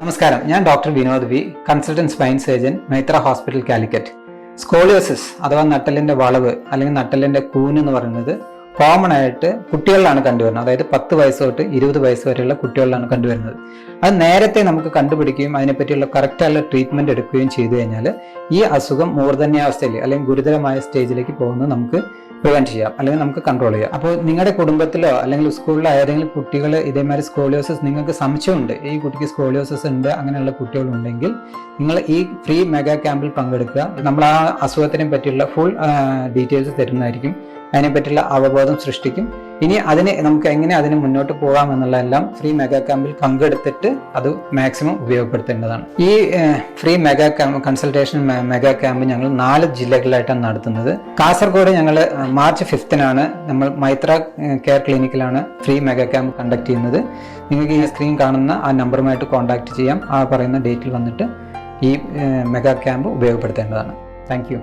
നമസ്കാരം, ഞാൻ doctor Vinod V, consultant spine surgeon, Maitra hospital, Calicut. Scoliosis അഥവാ നട്ടലിന്റെ വളവ് അല്ലെങ്കിൽ നട്ടലിന്റെ കൂന് എന്ന് പറയുന്നത് കോമൺ ആയിട്ട് കുട്ടികളിലാണ് കണ്ടുവരുന്നത്. അതായത് 10 വയസ്സ് തൊട്ട് 20 വയസ്സ് വരെയുള്ള കുട്ടികളിലാണ് കണ്ടുവരുന്നത്. അത് നേരത്തെ നമുക്ക് കണ്ടുപിടിക്കുകയും അതിനെപ്പറ്റിയുള്ള കറക്റ്റായുള്ള ട്രീറ്റ്മെന്റ് എടുക്കുകയും ചെയ്തു കഴിഞ്ഞാൽ ഈ അസുഖം മൂർധന്യാവസ്ഥയിൽ അല്ലെങ്കിൽ ഗുരുതരമായ സ്റ്റേജിലേക്ക് പോകുന്നത് നമുക്ക് പ്രിവെന്റ് ചെയ്യാം അല്ലെങ്കിൽ നമുക്ക് കൺട്രോൾ ചെയ്യാം. അപ്പോൾ നിങ്ങളുടെ കുടുംബത്തിലോ അല്ലെങ്കിൽ സ്കൂളിലോ ഏതെങ്കിലും കുട്ടികൾ ഇതേമാതിരി സ്കോളിയോസിസ് നിങ്ങൾക്ക് സംശയമുണ്ട്, ഈ കുട്ടിക്ക് സ്കോളിയോസിസ് ഉണ്ട്, അങ്ങനെയുള്ള കുട്ടികളുണ്ടെങ്കിൽ നിങ്ങൾ ഈ ഫ്രീ മെഗാ ക്യാമ്പിൽ പങ്കെടുക്കുക. നമ്മൾ ആ അസുഖത്തിനെ പറ്റിയുള്ള ഫുൾ ഡീറ്റെയിൽസ് തരുന്നതായിരിക്കും. അതിനെപ്പറ്റിയുള്ള അവബോധം സൃഷ്ടിക്കും. ഇനി നമുക്ക് എങ്ങനെ അതിന് മുന്നോട്ട് പോകാം എന്നുള്ളതെല്ലാം ഫ്രീ മെഗാ ക്യാമ്പിൽ പങ്കെടുത്തിട്ട് അത് മാക്സിമം ഉപയോഗപ്പെടുത്തേണ്ടതാണ്. ഈ free mega camp consultation mega camp ഞങ്ങൾ 4 ജില്ലകളിലായിട്ടാണ് നടത്തുന്നത്. കാസർഗോഡ് ഞങ്ങൾ മാർച്ച് 5-നാണ് നമ്മൾ മൈത്ര കെയർ ക്ലിനിക്കിലാണ് ഫ്രീ മെഗാ ക്യാമ്പ് കണ്ടക്ട് ചെയ്യുന്നത്. നിങ്ങൾക്ക് ഈ സ്ക്രീൻ കാണുന്ന ആ നമ്പറുമായിട്ട് കോൺടാക്ട് ചെയ്യാം. ആ പറയുന്ന ഡേറ്റിൽ വന്നിട്ട് ഈ മെഗാ ക്യാമ്പ് ഉപയോഗപ്പെടുത്തേണ്ടതാണ്. Thank U.